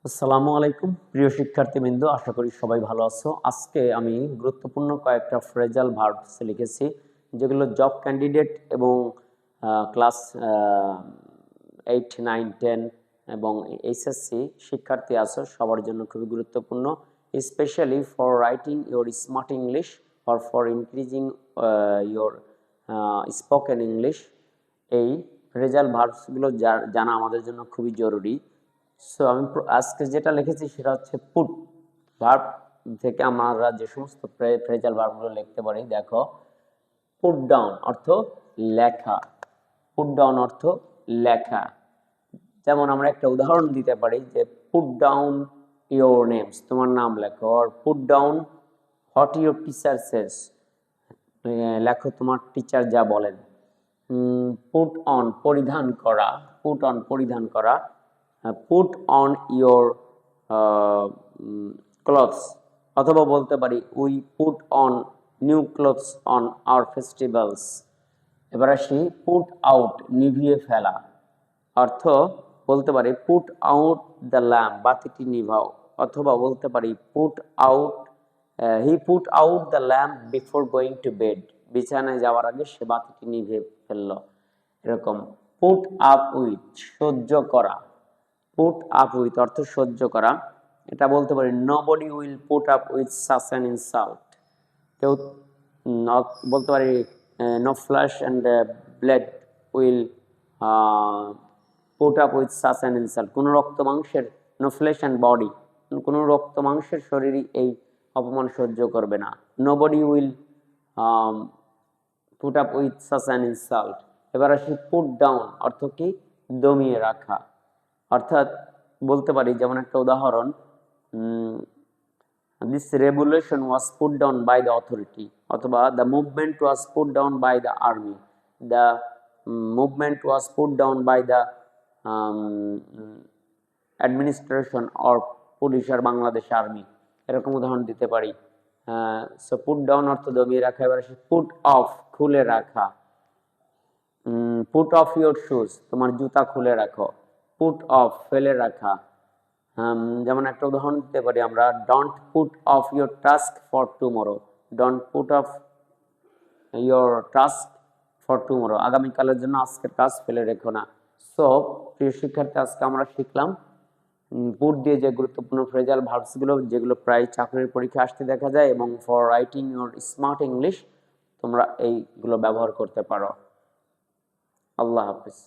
আসসালামু আলাইকুম প্রিয় শিক্ষার্থীবৃন্দ, আশা করি সবাই ভালো আছো। আজকে আমি গুরুত্বপূর্ণ কয়েকটা ফ্রেজাল ভার্বস লিখেছি, যেগুলো জব ক্যান্ডিডেট এবং ক্লাস 8, 9, 10 এবং এইচএসসি শিক্ষার্থী আছো সবার জন্য খুবই গুরুত্বপূর্ণ, specially for writing your smart English or for increasing your spoken English. এই ফ্রেজাল ভার্বসগুলো জানা আমাদের জন্য খুবই জরুরি। সো আমি আজকে যেটা লিখেছি সেটা হচ্ছে পুট ভার্ব থেকে আমরা যে সমস্ত ফ্রেজাল ভার্বগুলো লিখতে পারি। দেখো, পুট ডাউন অর্থ লেখা, পুট ডাউন অর্থ লেখা। যেমন আমরা একটা উদাহরণ দিতে পারি যে পুট ডাউন ইওর নেমস, তোমার নাম লেখো, আর put down what your teacher says, লেখো তোমার টিচার যা বলেন। পুট অন পরিধান করা, পুট অন পরিধান করা। পুট অন ইয়োর ক্লথস, অথবা বলতে পারি we put on new clothes on our festivals. এবার আসি পুট আউট, নিভিয়ে ফেলা। অর্থ বলতে পারি পুট আউট দ্য ল্যাম্প, বাতিটি নিভাও। অথবা বলতে পারি put out, he put out the lamp before going to bed, বিছানায় যাওয়ার আগে সে বাতিটি নিভে ফেললো। এরকম পুট আপ উইথ, সহ্য করা। পুট আপ উইথ অর্থ সহ্য করা। এটা বলতে পারি nobody will put up with such an insult, কেউ বলতে পারি no flesh and blood will put up with such an insult, কোনো রক্ত মাংসের, নো ফ্লেশ অ্যান্ড বডি, কোনো রক্ত মাংসের শরীরই এই অপমান সহ্য করবে না। Nobody will put up with such an insult. এবার আসি পুট ডাউন অর্থ কি, দমিয়ে রাখা। অর্থাৎ বলতে পারি, যেমন একটা উদাহরণ, this revolution was put down by the authority, অথবা the movement was put down by the army, the movement was put down by the administration or police আর বাংলাদেশ আর্মি, এরকম উদাহরণ দিতে পারি। সো পুট ডাউন অর্থ দমিয়ে রাখা। এবার আসি পুট অফ, খুলে রাখা। পুট অফ ইউর শুজ, তোমার জুতা খুলে রাখো। পুট অফ, ফেলে রাখা। যেমন একটা উদাহরণ দিতে পারি আমরা, don't put off your task for tomorrow, don't put off your task for tomorrow, আগামীকালের জন্য আজকের কাজ ফেলে রেখো না। সো প্রিয় শিক্ষার্থী, আজকে আমরা শিখলাম পুট দিয়ে যে গুরুত্বপূর্ণ ফ্রেজাল ভার্বসগুলো, যেগুলো প্রায় চাকরির পরীক্ষা আসতে দেখা যায়, এবং for writing your smart English তোমরা এইগুলো ব্যবহার করতে পারো। আল্লাহ হাফিজ।